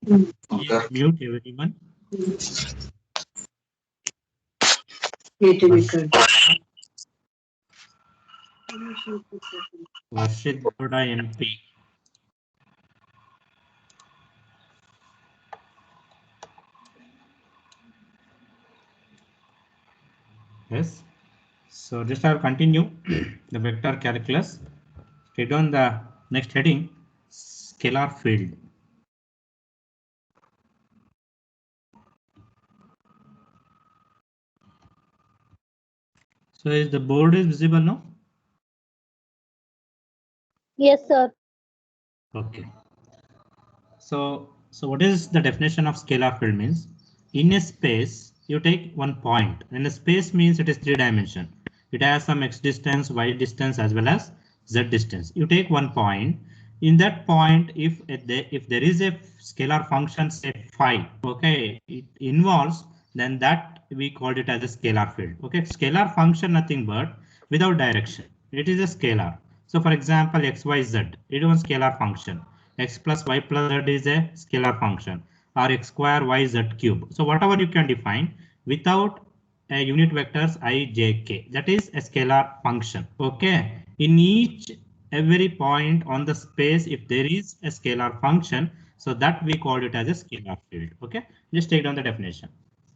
Okay. Mute everyone. Varshit Gowda MP. Yes. So just I'll continue the vector calculus. Straight on the next heading, scalar field. So is the board is visible now? Yes, sir. Okay. So what is the definition of scalar field means? In a space, you take one point. In a space means it is 3 dimension. It has some x distance, y distance as well as z distance. You take one point. In that point, if there is a scalar function, say phi, okay, it involves, then that we called it as a scalar field. Okay, scalar function nothing but without direction. It is a scalar. So for example, x, y, z, it is one scalar function. X plus y plus z is a scalar function, or x square y z cube. So whatever you can define without a unit vectors I, j, k, that is a scalar function. Okay, in each every point on the space, if there is a scalar function, so that we call it as a scalar field. Okay, just take down the definition.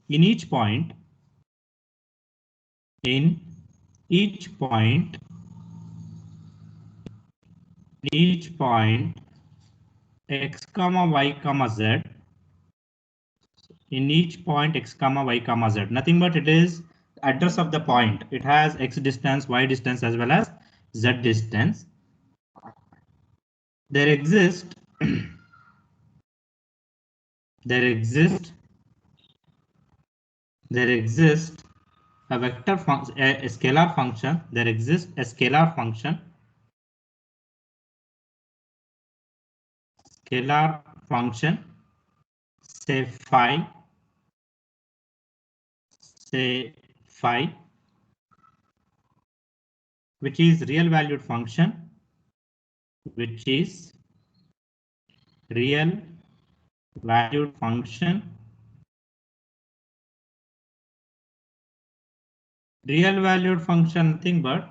In each point, in each point, each point x comma y comma z, in each point x comma y comma z, nothing but it is address of the point. It has x distance, y distance as well as z distance. There exist there exist there exists a vector function, a scalar function. There exists a scalar function, say phi, say phi, which is real valued function, which is real valued function. Real valued function nothing but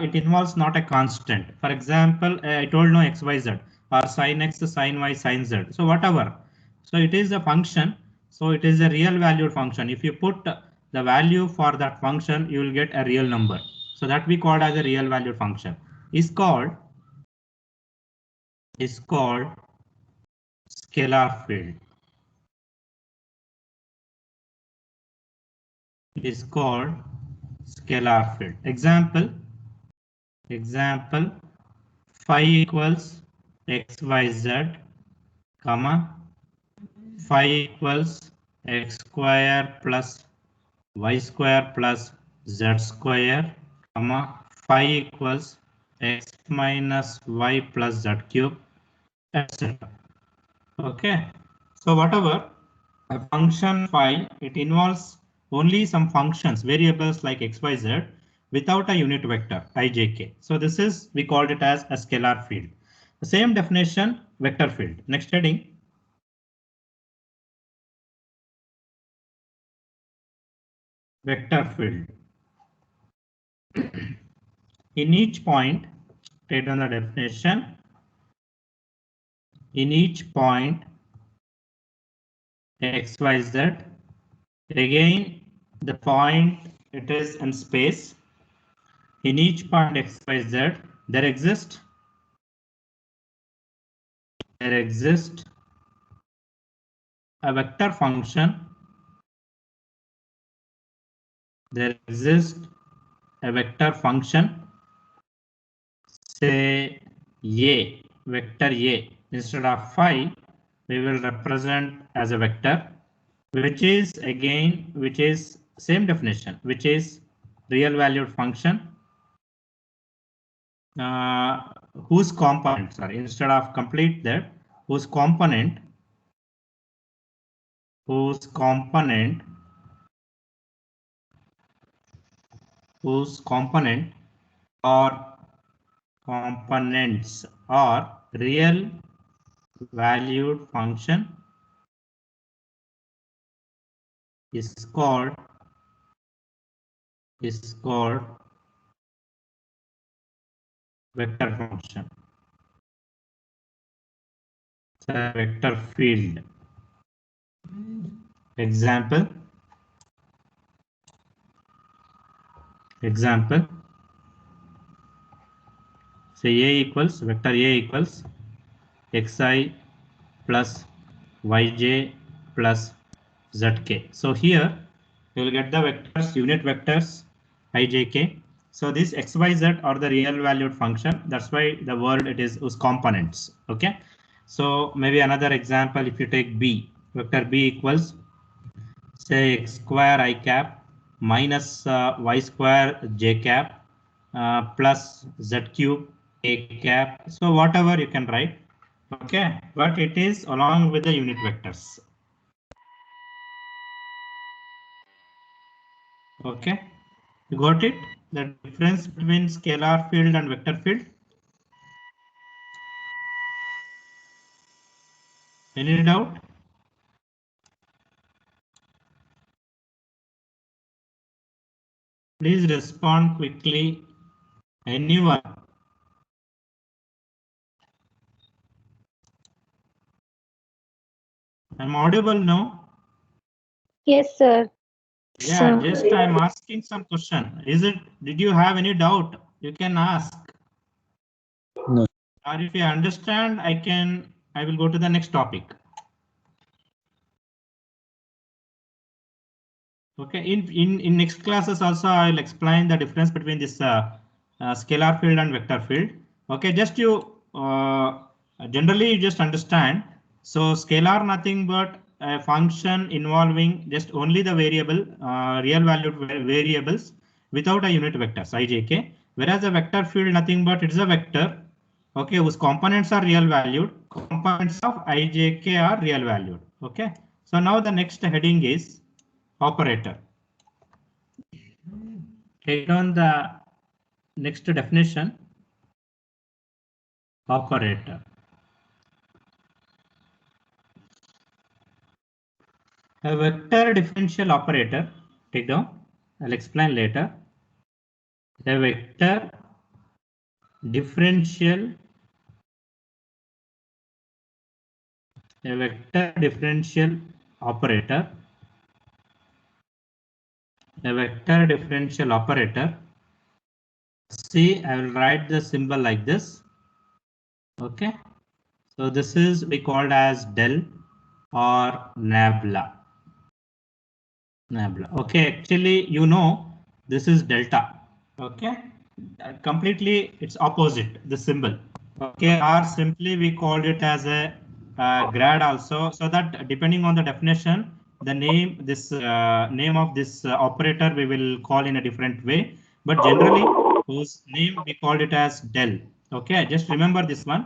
it involves not a constant. For example, I told no x, y, z, or sin x, sin y, sin z. So whatever. So it is a function. So it is a real valued function. If you put the value for that function, you will get a real number. So that we called as a real valued function. Is called scalar field. Is called scalar field. Example phi equals xyz, comma phi equals x square plus y square plus z square, comma phi equals x minus y plus z cube, etc. Okay, so whatever a function phi, it involves only some functions, variables like x, y, z without a unit vector I, j, k. So this is, we called it as a scalar field. The same definition, vector field. Next heading, vector field. In each point, take down the definition. In each point x, y, z, again the point it is in space. In each point x, y, z, there exists a vector function. There exists a vector function, say a, vector a. Instead of phi, we will represent as a vector, which is again, which is same definition, which is real valued function, whose components are, instead of complete that, whose component whose component or components are real valued function, is called vector function. It's a vector field. Example. Say vector A equals xi plus yj plus zk. So here you will get the vectors, unit vectors ijk. So this xyz are the real valued function. That's why the word it is whose components. Okay. So maybe another example, if you take b, vector b equals say x square I cap minus y square j cap plus z cube a cap. So whatever you can write. Okay, but it is along with the unit vectors. Okay, you got it? The difference between scalar field and vector field. Any doubt? Please respond quickly. Anyone? I'm audible now? Yes, sir. Yeah, just I'm asking some question. Did you have any doubt? You can ask. No. Or if you understand, I will go to the next topic. Okay, in next classes also I will explain the difference between this scalar field and vector field. Okay, just you generally you just understand. So scalar nothing but a function involving just only the variable real valued variables without a unit vectors ijk. Whereas a vector field nothing but it's a vector. Okay, whose components are real valued. Components of ijk are real valued. Okay, so now the next heading is operator. Take down the next definition. Operator. A vector differential operator. Take down. I'll explain later. A vector differential. A vector differential operator. A vector differential operator. See, I will write the symbol like this. Okay. So this is we called as del or nabla. Okay, actually, you know, this is delta. Okay, completely it's opposite the symbol. Okay, or simply we called it as a grad also, so that depending on the definition, the name name of this operator we will call in a different way. But generally, whose name we called it as del. Okay, just remember this one.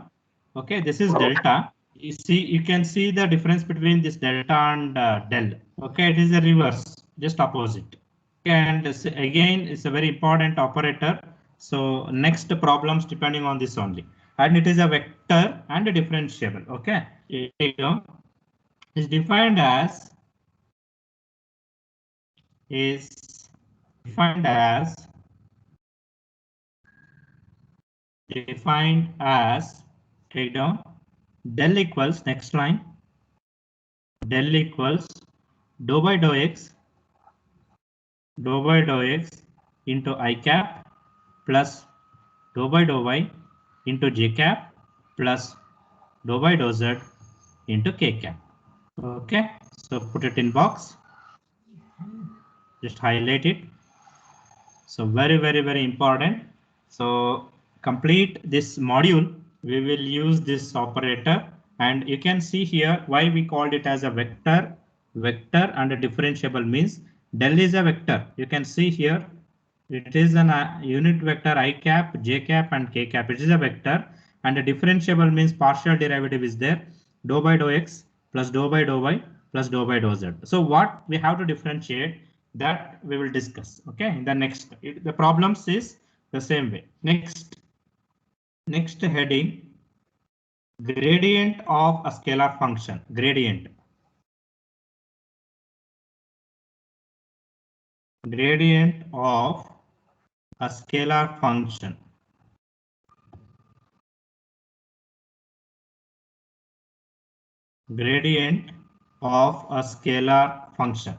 Okay, this is delta. You can see the difference between this delta and del. Okay, it is a reverse, just opposite. And again, it's a very important operator. So next problems depending on this only. And it is a vector and a differentiable. Okay, it is defined as take down del equals next line. Del equals dou by dou x into I cap plus dou by dou y into j cap plus dou by dou z into k cap. Okay, so put it in box. Just highlight it. So very important. So complete this module. We will use this operator, and you can see here why we called it as a vector. Vector and a differentiable means del is a vector. You can see here it is an unit vector I cap, j cap, and k cap. It is a vector, and a differentiable means partial derivative is there. Dou by dou x plus dou by dou y plus dou by dou z. So what we have to differentiate, that we will discuss. Okay, in the next, the problems is the same way. Next heading, gradient of a scalar function. Gradient. Gradient of a scalar function. Gradient of a scalar function.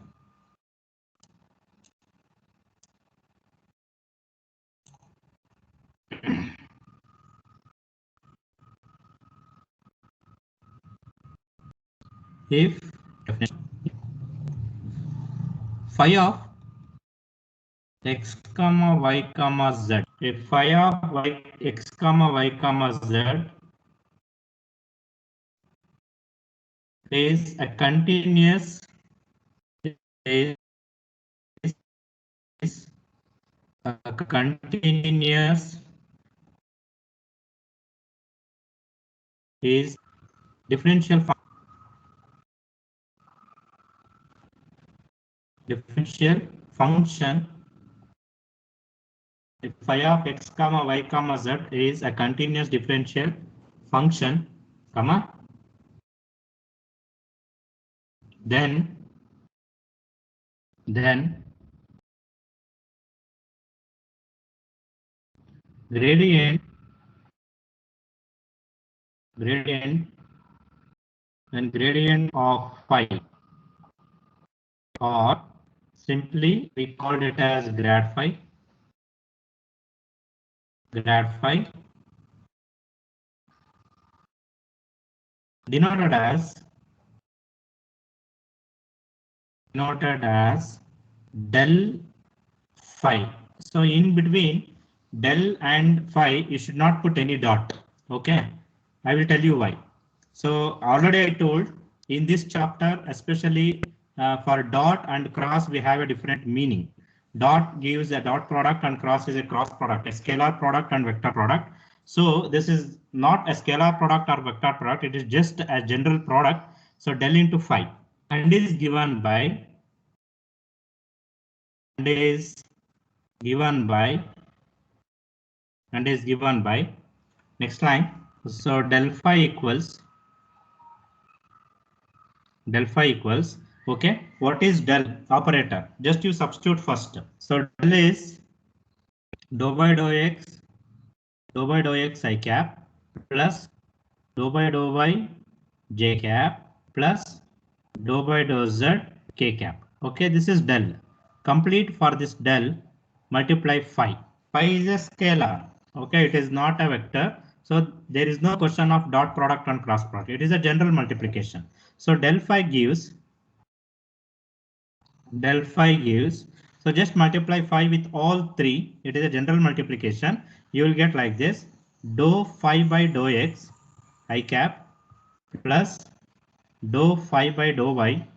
If phi of x comma y comma z, if phi of y x comma y comma z is a continuous is a continuous is differential function. If phi of x comma y comma z is a continuous differential function, comma, then gradient and gradient of phi, or simply we called it as grad phi, denoted as del phi. So in between del and phi, you should not put any dot. Okay, I will tell you why. So already I told in this chapter, especially for dot and cross, we have a different meaning. Dot gives a dot product and cross is a cross product, a scalar product and vector product. So this is not a scalar product or vector product. It is just a general product. So del into phi and is given by next line. So del phi equals okay. What is del operator? Just you substitute first. So del is dou by dou x I cap plus dou by j cap plus dou by dou z k cap. Okay, this is del. Complete for this del, multiply phi. Phi is a scalar. Okay, it is not a vector. So there is no question of dot product and cross product. It is a general multiplication. So del phi gives. So just multiply phi with all three. It is a general multiplication. You will get like this: dou phi by dou x I cap plus dou phi by dou y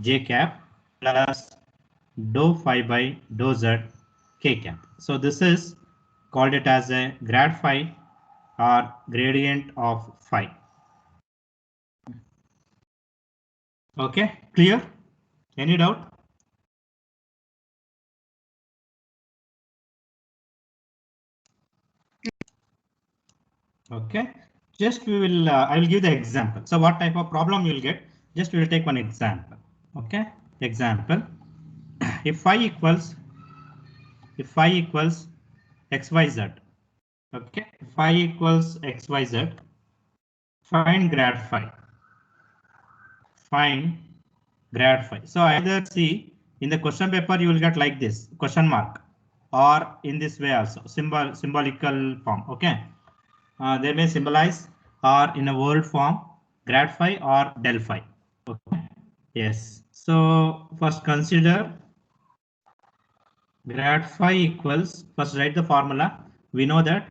j cap plus dou phi by dou z k cap. So this is called it as a grad phi or gradient of phi. Okay, clear? Any doubt? Okay, just we will I will give the example. So what type of problem you will get? Just we will take one example. Okay, example. If phi equals xyz. Okay, phi equals xyz. Find grad phi. So either see in the question paper you will get like this question mark, or in this way also symbolical form. Okay, they may symbolize or in a word form grad phi or del phi. Okay. Yes. So first consider grad phi equals. First write the formula. We know that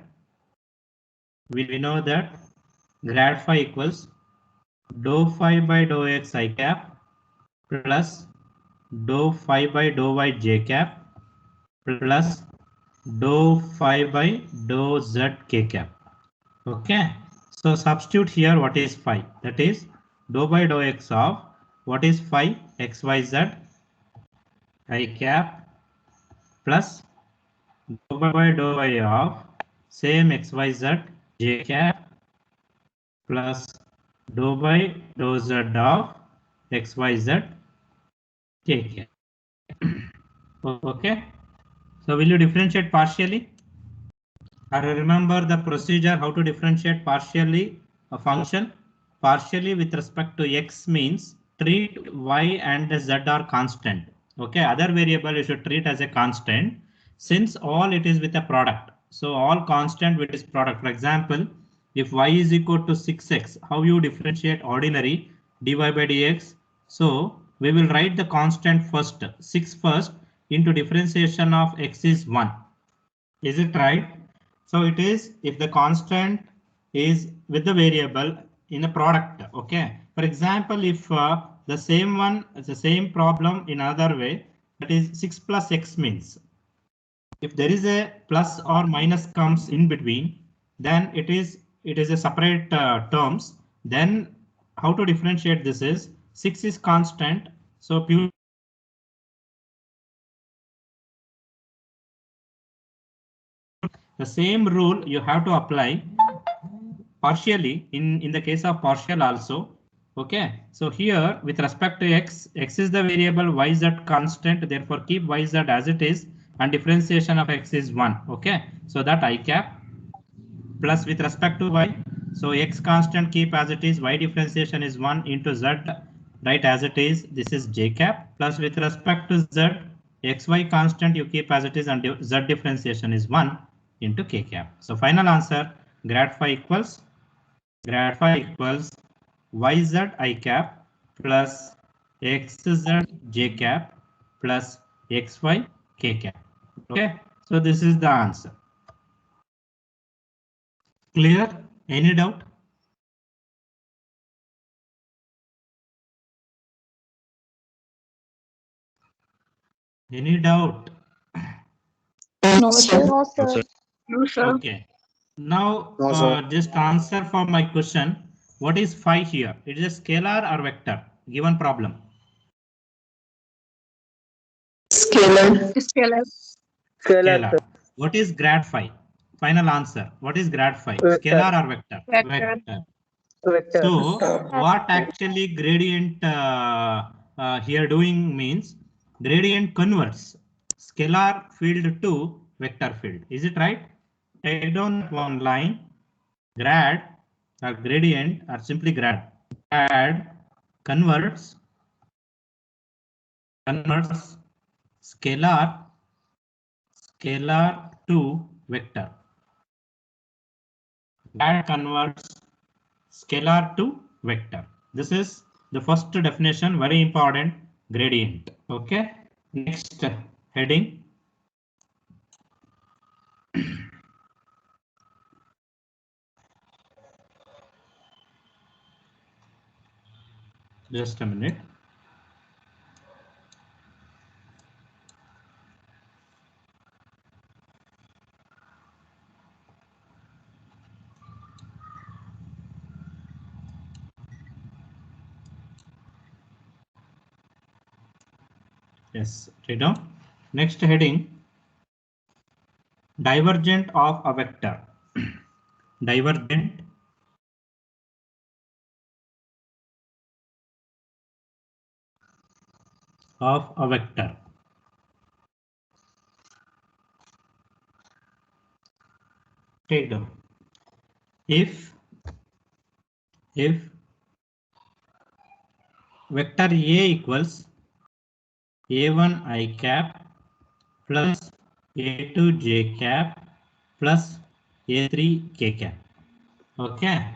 grad phi equals dou phi by dou x I cap plus dou phi by dou y j cap plus dou phi by dou z k cap. Okay, so substitute here what is phi, that is dou by dou x of what is phi xyz I cap plus dou by dou y of same xyz j cap plus dou by dou z of xyz k cap. Okay. So will you differentiate partially? Or remember the procedure how to differentiate partially a function? Partially with respect to x means treat y and z are constant. Okay, other variable you should treat as a constant since all it is with a product. So all constant with its product. For example, if y is equal to 6x, how you differentiate ordinary dy by dx? So we will write the constant first, 6 first into differentiation of x is 1. Is it right? So it is if the constant is with the variable in a product. Okay. For example, if the same one is the same problem in another way, that is 6 plus x means if there is a plus or minus comes in between, then it is a separate terms. Then how to differentiate this is 6 is constant. So pure the same rule you have to apply partially in the case of partial also. Okay, so here with respect to x is the variable, yz constant, therefore keep yz as it is and differentiation of x is 1. Okay, so that I cap plus with respect to y, so x constant keep as it is, y differentiation is 1 into z, right as it is, this is j cap, plus with respect to z, xy constant you keep as it is and z differentiation is 1 into k cap. So final answer grad phi equals yz I cap plus xz j cap plus xy k cap. Okay, so this is the answer. Clear? Any doubt? Any doubt? No, sir. No, sir. No, sir. Okay. Now No, sir. just answer for my question. What is phi here? It is a scalar or vector? Given problem. Scalar. Scalar. What is grad phi? Final answer. What is grad phi? Scalar or vector? Vector. So what actually gradient here doing means gradient converts scalar field to vector field. Is it right? Take down one line. Grad or gradient or simply grad. Grad converts scalar to vector. Grad converts scalar to vector. This is the first definition, very important, gradient. Okay, next heading. Just a minute. Yes, right now. Next heading, divergent of a vector. Divergent of a vector. Take down. If vector A equals A1 I cap plus A2 J cap plus A3 K cap. Okay,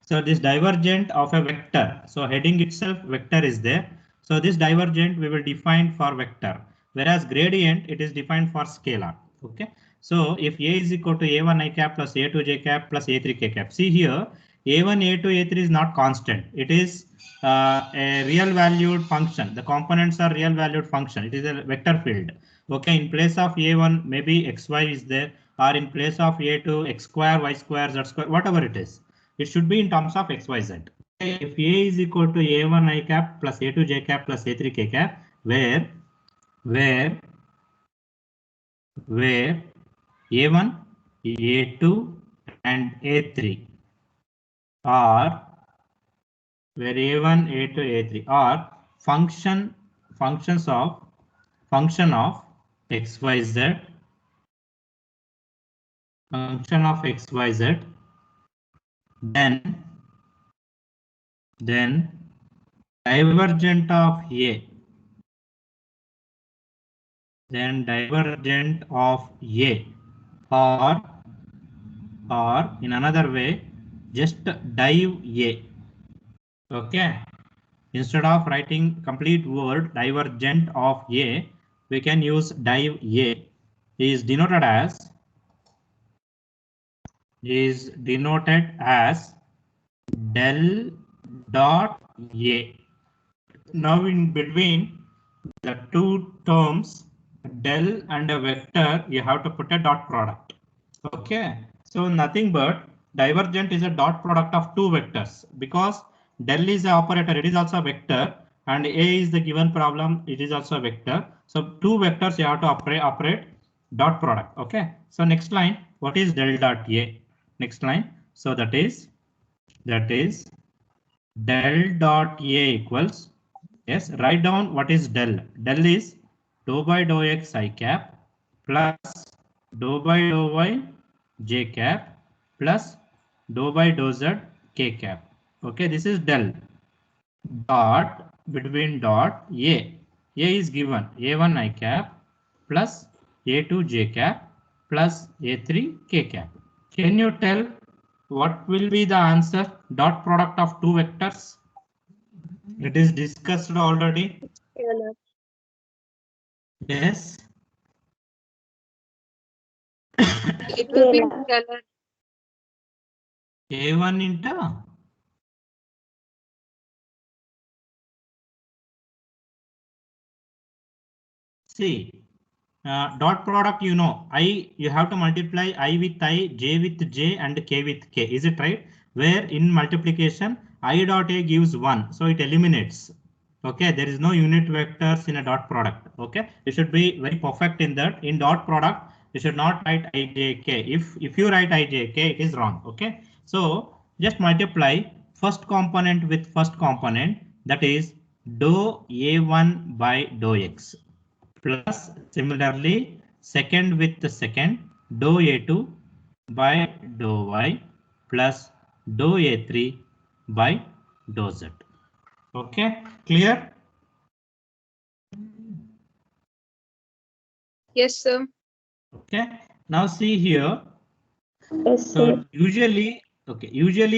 so this divergent of a vector. So heading itself vector is there. So this divergent we will define for vector, whereas gradient it is defined for scalar. Okay, so if A is equal to A1 I cap plus A2 J cap plus A3 K cap. See here, A1, A2, A3 is not constant. It is a real valued function. The components are real valued function. It is a vector field. Okay, in place of A1 maybe xy is there, or in place of A2 x square, y square, z square, whatever it is. It should be in terms of x, y, z. If A is equal to A1 I cap plus A2 J cap plus A3 K cap, where A1, A2 and A3 are where A1, A2, A3 are function of xyz, function of xyz, then divergent of a, then divergent of a, or in another way, just div a. Okay, instead of writing complete word divergent of a, we can use div a. Is denoted as del dot a. Now in between the two terms del and a vector, you have to put a dot product. Okay, so nothing but divergent is a dot product of two vectors, because del is the operator, it is also a vector, and a is the given problem, it is also a vector. So two vectors you have to operate dot product. Okay, so next line, what is del dot a? Next line, so that is del dot a equals, yes, write down what is del. Del is dou by dou x I cap plus dou by dou y j cap plus dou by dou z k cap. Okay, this is del. Dot between dot a. A is given a1 I cap plus a2 j cap plus a3 k cap. Can you tell what will be the answer? Dot product of two vectors. It is discussed already. Scalar. Yes. It will be scalar. A1 into see. Dot product, you know, you have to multiply I with I, j with j, and k with k. Is it right? Where in multiplication I dot a gives 1, so it eliminates. Okay, there is no unit vectors in a dot product. Okay, you should be very perfect in that. In dot product, you should not write ijk. If you write ijk, it is wrong. Okay, so just multiply first component with first component, that is dou a1 by dou x, plus similarly second with the second dou a2 by dou y plus dou a3 by dou z. Okay, clear? Yes, sir. Okay, now see here. Yes, So usually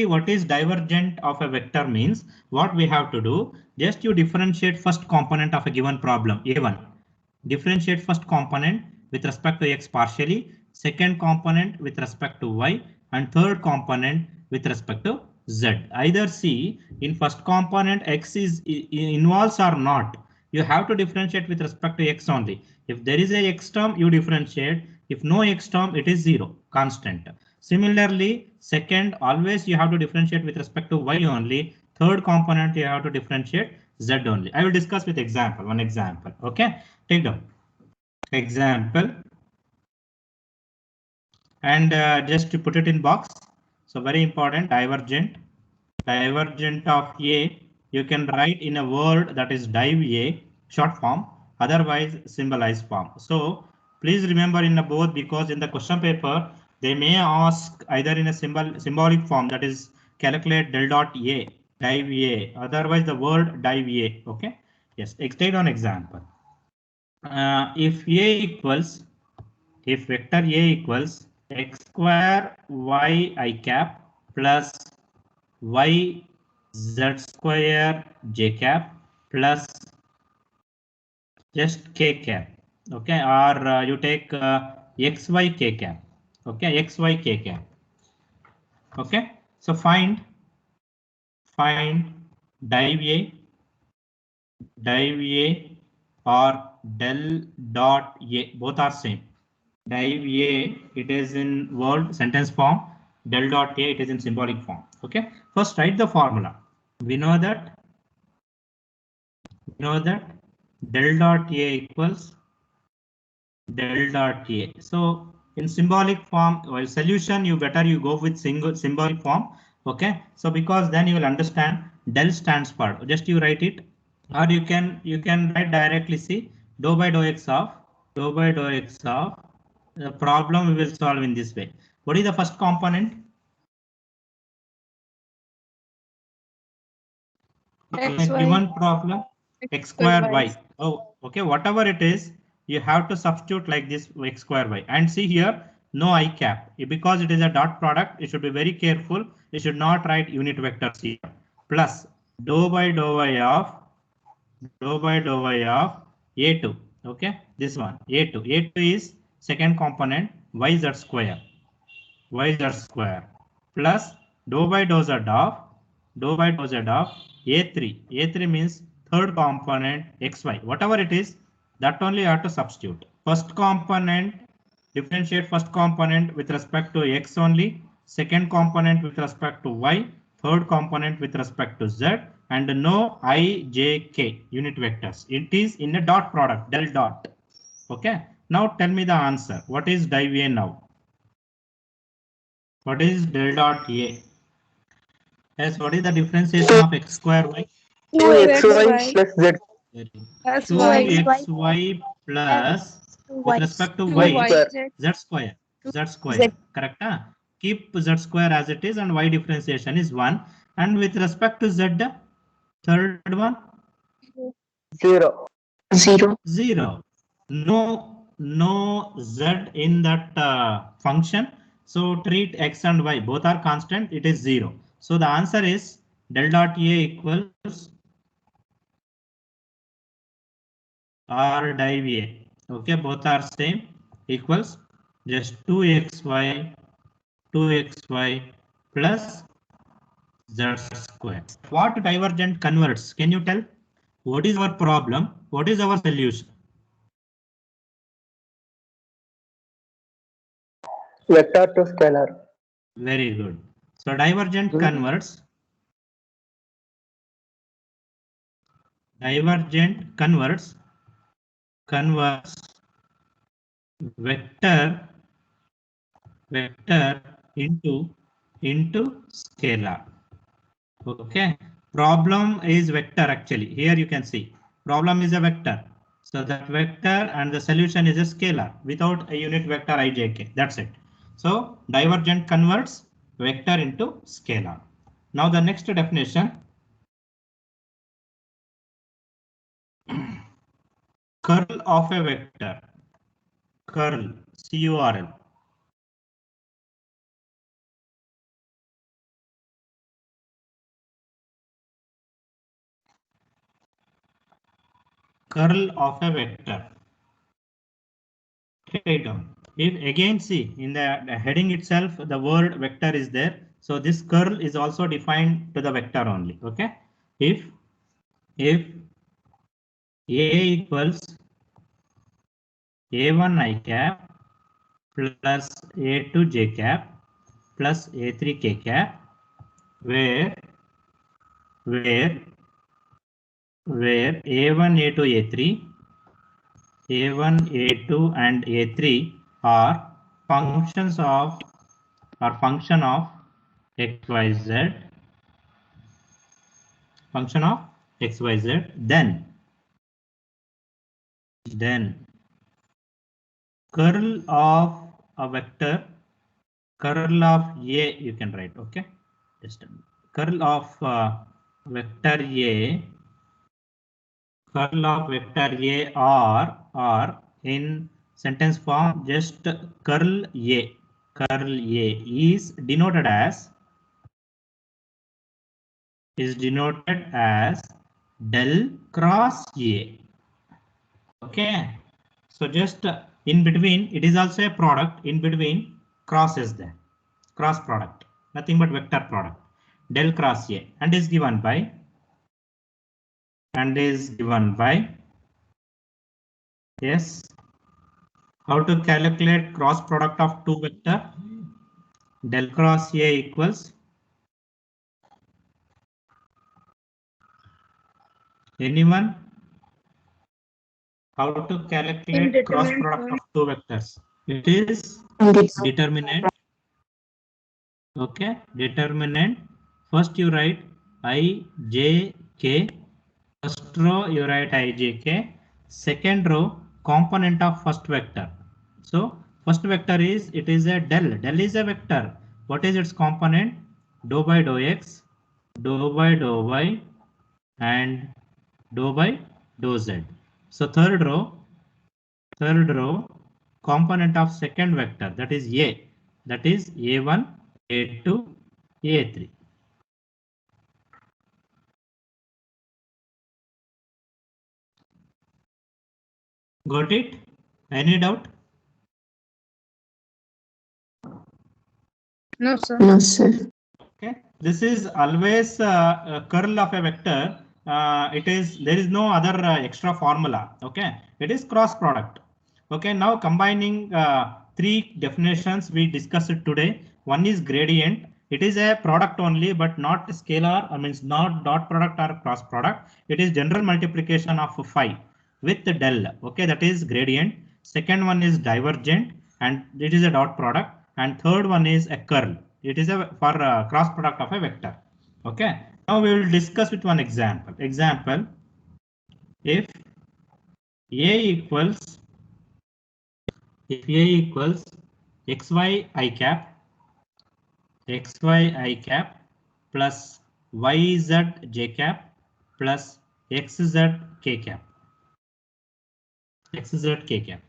what is divergent of a vector means, what we have to do, just you differentiate first component of a given problem, a1. Differentiate first component with respect to x partially, second component with respect to y, and third component with respect to z. Either see in first component x is involves or not. You have to differentiate with respect to x only. If there is a x term, you differentiate. If no x term, it is 0, constant. Similarly, second, always you have to differentiate with respect to y only. Third component, you have to differentiate z only. I will discuss with example, one example. Okay, take down example and just to put it in box. So very important, divergent of a, you can write in a word that is div a, short form, otherwise symbolized form. So please remember in the both, because in the question paper they may ask either in a symbolic form, that is calculate del dot a, div a, otherwise the word div a. Okay, yes, take on example. If vector a equals x square y I cap plus y z square j cap plus just k cap, okay, or you take xy k cap, okay, xy k cap. Okay, so find div a or del dot a, both are same. Div a, it is in word sentence form. Del dot a, it is in symbolic form. Okay, first write the formula. We know that del dot a equals del dot a. So in symbolic form, while solution, you better you go with single symbolic form. Okay, so because then you will understand del stands for, just you write it, or you can write directly, see dou by dou x of dou by dou x of the problem we will solve in this way. What is the first component? In a given problem, x square y. Oh, okay, whatever it is, you have to substitute like this x square y. And see here, no I cap. Because it is a dot product, you should be very careful. You should not write unit vectors here. Plus dou by dou y of a2. Okay, this one a2 is second component yz square plus dou by dou z of a3 means third component xy, whatever it is, that only you have to substitute. First component, differentiate first component with respect to x only, second component with respect to y, third component with respect to z, and no I, j, k unit vectors. It is in a dot product, del dot. Okay, now tell me the answer. What is div A now? What is del dot A? Yes, what is the differentiation of x square y? 2xy plus z. 2xy plus with respect to y, z square. Correct? Huh? Keep z square as it is and y differentiation is 1. And with respect to z, third one? 0. 0. No z in that function. So treat x and y, both are constant, it is 0. So the answer is del dot A equals or div A. Okay, both are same, equals just 2xy plus z square. What divergent converts? Can you tell? What is our problem? What is our solution? Vector to scalar. Very good. So divergent converts. Converts vector into scalar. Okay, problem is vector actually. Here you can see problem is a vector. So that vector and the solution is a scalar without a unit vector ijk. That's it. So divergent converts vector into scalar. Now the next definition. Curl of a vector. Curl, C-U-R-L. Curl of a vector. Write down. If again see in the heading itself, the word vector is there. So this curl is also defined to the vector only. Okay. If A equals A1 I cap plus A2 J cap plus A3 K cap, where A1, A2, A3, A1, A2 and A3 are functions of function of XYZ, then curl of a vector, curl of A you can write, okay, just curl of vector A, or in sentence form just curl A is denoted as del cross A. Okay, so just in between, it is also a product. In between, cross is there, cross product, nothing but vector product, del cross A, and is given by yes. How to calculate cross product of two vector? Del cross A equals anyone? How to calculate cross product of two vectors? It is determinant. Okay, determinant. First you write I, J, K. First row you write I, J, K. Second row component of first vector. So first vector is, it is a del. Del is a vector. What is its component? Dou by dou x, dou by dou y, and dou by dou z. So third row, component of second vector, that is a, that is a1, a2, a3. Got it? Any doubt? No, sir. No, sir. Okay, this is always a curl of a vector. It is, there is no other extra formula. Okay, it is cross product. Okay, now combining three definitions we discussed today. One is gradient. It is a product only, but not scalar. I means not dot product or cross product. It is general multiplication of phi with the del. Okay, that is gradient. Second one is divergent, and it is a dot product. And third one is a curl. It is a for cross product of a vector. Okay, now we will discuss with one example. Example, if A equals xy I cap plus yz j cap plus xz k cap.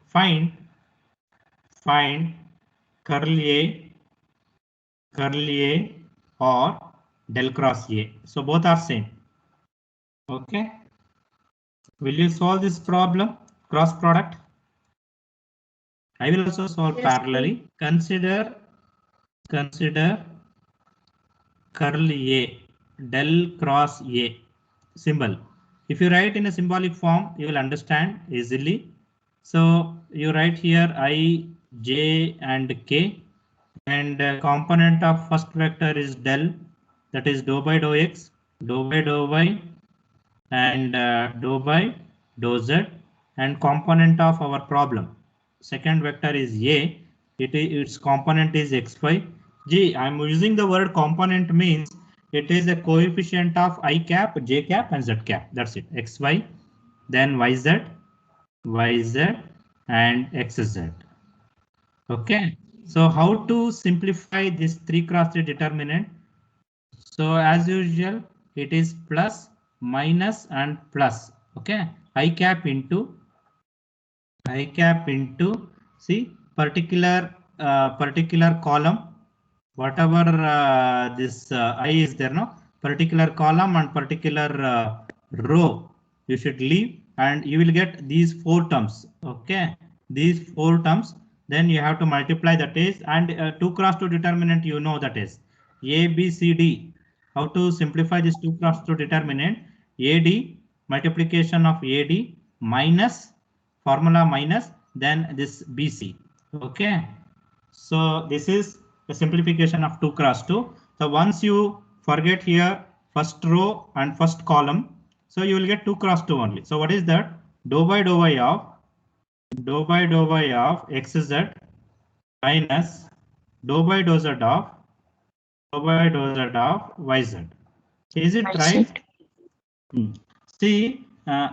Find curl A or del cross A. So both are same. Okay. Will you solve this problem? Cross product. I will also solve parallelly. Consider curl A, del cross A symbol. If you write in a symbolic form, you will understand easily. So you write here I, j, and k, and component of first vector is del, that is dou by dou x, dou by dou y, and dou by dou z, and component of our problem. Second vector is A. Its component is xy. G. I am using the word component means it is a coefficient of I cap, j cap, and z cap. That's it. Xy, then yz, and xz. Okay. So how to simplify this 3 cross 3 determinant? So as usual, it is plus, minus, and plus. Okay. I cap into see particular column, whatever this I is there, no, particular column and particular row you should leave, and you will get these 4 terms. Okay, these 4 terms, then you have to multiply, that is, and 2 cross 2 determinant, you know, that is A, B, C, D. How to simplify this 2 cross 2 determinant? AD, multiplication of AD minus formula minus, then this BC. Okay, so this is the simplification of 2 cross 2. So once you forget here first row and first column, so you will get 2 cross 2 only. So what is that? Dou by dou y of xz minus dou by dou z of yz. Is it right? See,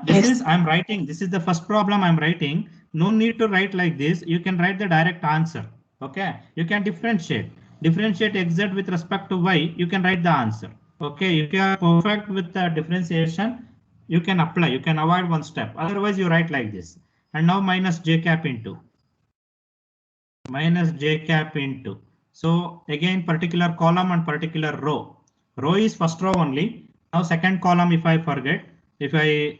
this is I'm writing. This is the first problem I'm writing. No need to write like this. You can write the direct answer. Okay, you can differentiate xz with respect to y. You can write the answer. Okay, if you are perfect with the differentiation, you can apply. You can avoid one step. Otherwise, you write like this. And now minus j cap into. So again, particular column and particular row. Row is first row only. Now second column, if I forget, if I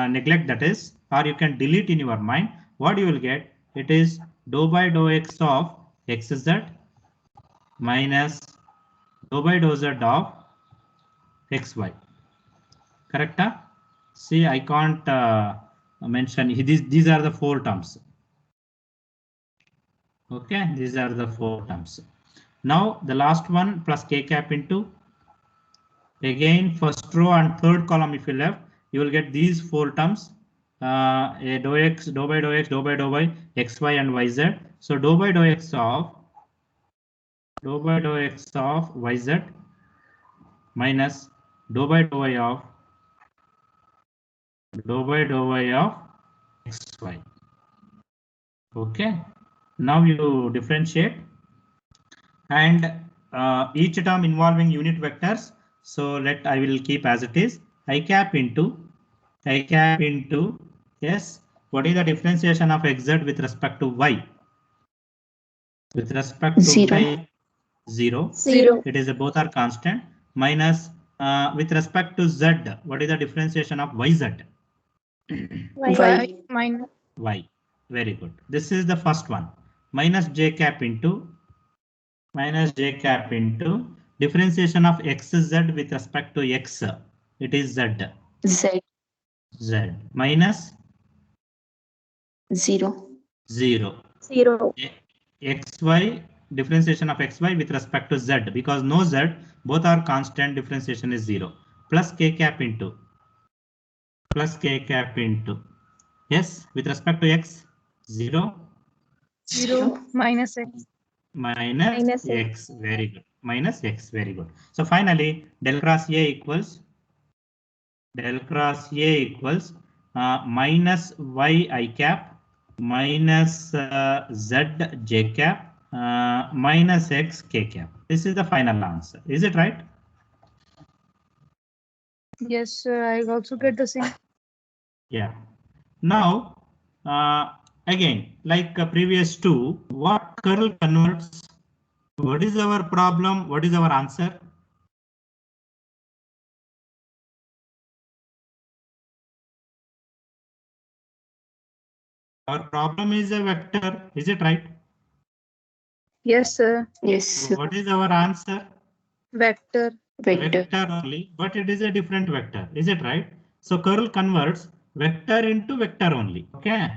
neglect, that is, or you can delete in your mind, what you will get? It is dou by dou x of xz minus dou by dou z of xy. Correct? See, I can't mention these are the 4 terms. Okay, these are the 4 terms. Now the last one plus k cap into, again first row and third column, if you left, you will get these 4 terms, a dou x, dou by dou x, dou by dou y, xy, and yz. So dou by dou x of yz minus dou by dou y of xy. Okay. Now you differentiate, and each term involving unit vectors. So I will keep as it is. I cap into yes. What is the differentiation of xz with respect to y? With respect to 0. y, 0. 0. It is both are constant. Minus with respect to z, what is the differentiation of yz? Y. Minus. Y. Very good. This is the first one. Minus j cap into differentiation of xz with respect to x. It is z. Z. Z minus 0. 0. 0. Xy, differentiation of xy with respect to z, because no z, both are constant, differentiation is 0. Plus k cap into yes, with respect to x, 0. 0. Minus x. Minus x. Very good. Minus x. Very good. So finally, del cross A equals minus y I cap minus z j cap minus x k cap. This is the final answer. Is it right? Yes, sir. I also get the same. Yeah. Now, again, like previous two, what curl converts? What is our problem? What is our answer? Our problem is a vector. Is it right? Yes, sir. Yes. So what is our answer? Vector. Vector. Only, but it is a different vector. Is it right? So curl converts vector into vector only. Okay.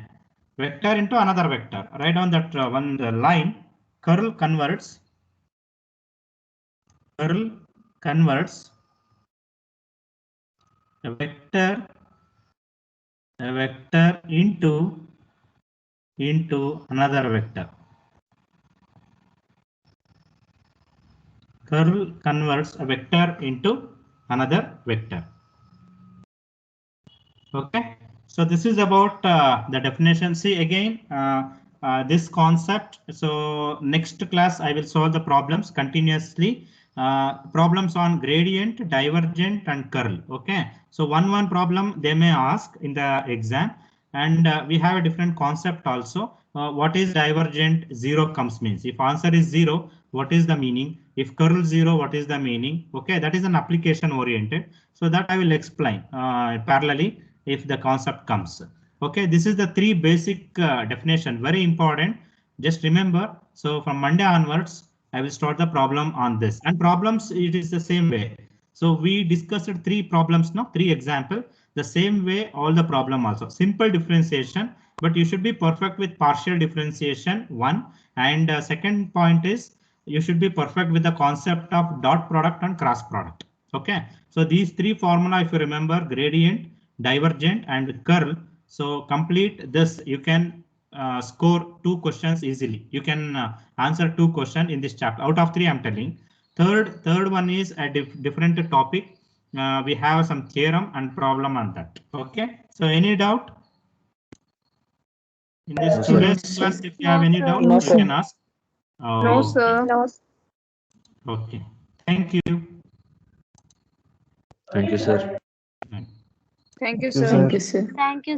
Vector into another vector. Write on that one line. Curl converts a vector into another vector. Curl converts a vector into another vector. Okay, so this is about the definition. See again this concept. So next class I will solve the problems continuously. Problems on gradient, divergent, and curl. Okay, so one problem they may ask in the exam, and we have a different concept also. What is divergent? 0 comes means. If answer is 0, what is the meaning? If curl 0, what is the meaning? Okay, that is an application oriented. So that I will explain parallelly if the concept comes. Okay, this is the three basic definition, very important. Just remember. So from Monday onwards, I will start the problem on this, and problems it is the same way. So we discussed three problems now, three example, the same way all the problem also. Simple differentiation, but you should be perfect with partial differentiation, one. And second point is you should be perfect with the concept of dot product and cross product. Okay, so these three formula, if you remember, gradient, divergent, and curl. So complete this, you can score 2 questions easily. You can answer 2 questions in this chapter out of 3. I'm telling. Third one is a different topic. We have some theorem and problem on that. Okay. So any doubt in this today's class? If you have any doubt, No, you sir. can ask. No, Okay. sir. No. Okay. Thank you. Thank you, sir. Thank you, sir. Thank you, sir. Thank you.